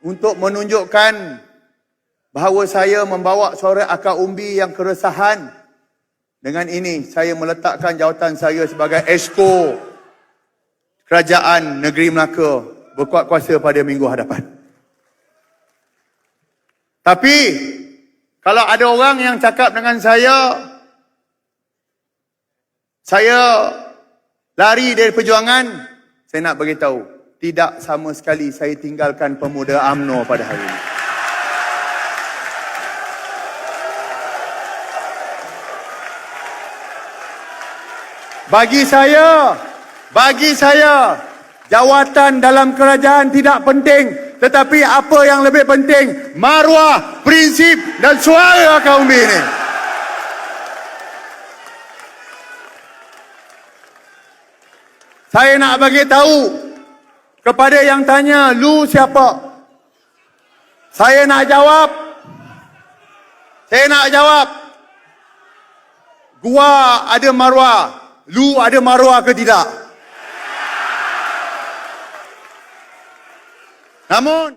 untuk menunjukkan bahawa saya membawa suara akar umbi yang keresahan. Dengan ini, saya meletakkan jawatan saya sebagai Esko Kerajaan Negeri Melaka berkuat kuasa pada minggu hadapan. Tapi, kalau ada orang yang cakap dengan saya lari dari perjuangan, saya nak beritahu, tidak sama sekali saya tinggalkan pemuda UMNO pada hari ini. Bagi saya, jawatan dalam kerajaan tidak penting, tetapi apa yang lebih penting, maruah, prinsip dan suara kaum umbi ini. Saya nak bagi tahu kepada yang tanya, lu siapa? Saya nak jawab. Gua ada maruah, lu ada maruah ke tidak? Namun